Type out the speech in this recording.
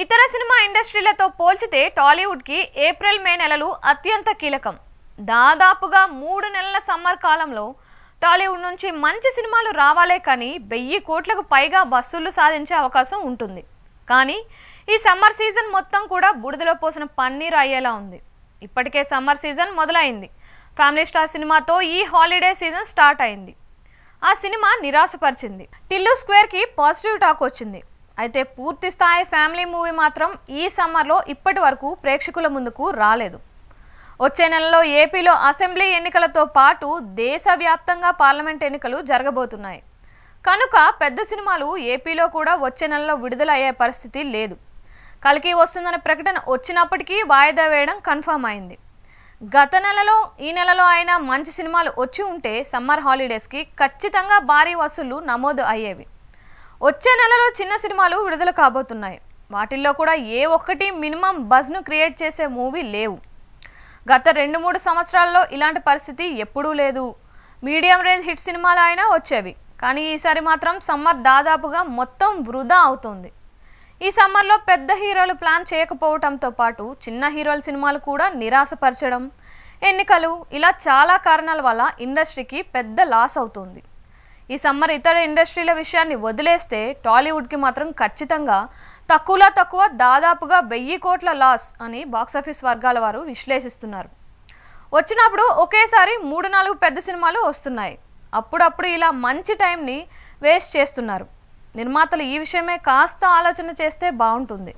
ఇతర సినిమా ఇండస్ట్రీలతో పోల్చితే టాలీవుడ్కి April May నెలలు అత్యంత కీలకం. దాదాపుగా 3 నెలల సమ్మర్ కాలంలో టాలీవుడ్ నుంచి మంచి సినిమాలు రావాలే కానీ 1000 కోట్లకు పైగా వసూళ్లు సాధించే అవకాశం ఉంటుంది. కానీ ఈ సమ్మర్ సీజన్ మొత్తం కూడా బుడిదలో పోసిన పన్నీరు అయ్యేలా ఉంది. ఇప్పటికే సమ్మర్ సీజన్ మొదలైంది. ఫ్యామిలీ స్టార్ సినిమాతో ఈ హాలిడే సీజన్ స్టార్ట్ అయింది. ఆ సినిమా నిరాశపరిచింది. టిల్లు స్క్వేర్కి పాజిటివ్ టాక్ వచ్చింది. అయితే పూర్తి స్థాయి ఫ్యామిలీ మూవీ మాత్రం ఈ సమ్మర్లో ఇప్పటి వరకు ప్రేక్షకుల ముందుకు రాలేదు. వచ్చే నెలలో ఏపీలో అసెంబ్లీ ఎన్నికలతో పాటు దేశవ్యాప్తంగా పార్లమెంట్ ఎన్నికలు జరగబోతున్నాయి. కనుక పెద్ద సినిమాలు ఏపీలో కూడా వచ్చే నెలలో విడుదల అయ్యే పరిస్థితి లేదు. కల్కి వస్తుందనే ప్రకటన వచ్చినప్పటికీ వాయిదా వేయడం కన్ఫర్మ్ అయింది. గత నెలలో ఈ నెలలో అయినా మంచి సినిమాలు వచ్చి ఉంటే సమ్మర్ హాలిడేస్కి ఖచ్చితంగా భారీ వసూళ్లు నమోదు అయ్యేవి. వచ్చే నెలలో చిన్న సినిమాలు విడుదల కాబోతున్నాయి. వాటిల్లో కూడా ఏ ఒక్కటి మినిమం బజ్ను క్రియేట్ చేసే మూవీ లేవు. గత 2-3 సంవత్సరాల్లో ఇలాంటి పరిస్థితి ఎప్పుడూ లేదు. మీడియం రేంజ్ హిట్ సినిమాలు అయినా వచ్చేవి. కానీ ఈసారి మాత్రం సమ్మర్ దాదాపుగా మొత్తం వృధా అవుతుంది. ఈ సమ్మర్లో పెద్ద హీరోలు ప్లాన్ చేయకపోవడంతో పాటు చిన్న హీరోల సినిమాలు కూడా నిరాశపరచడం, ఎన్నికలు ఇలా చాలా కారణాల వల్ల ఇండస్ట్రీకి పెద్ద లాస్ అవుతుంది. ఈ సమ్మర్ ఇతర ఇండస్ట్రీల విషయాన్ని వదిలేస్తే టాలీవుడ్కి మాత్రం ఖచ్చితంగా తక్కువలో తక్కువ దాదాపుగా 1000 కోట్ల లాస్ అని బాక్సాఫీస్ వర్గాల వారు విశ్లేషిస్తున్నారు. వచ్చినప్పుడు ఒకేసారి 3-4 పెద్ద సినిమాలు వస్తున్నాయి. అప్పుడప్పుడు ఇలా మంచి టైంని వేస్ట్ చేస్తున్నారు. నిర్మాతలు ఈ విషయమే కాస్త ఆలోచన చేస్తే బాగుంటుంది.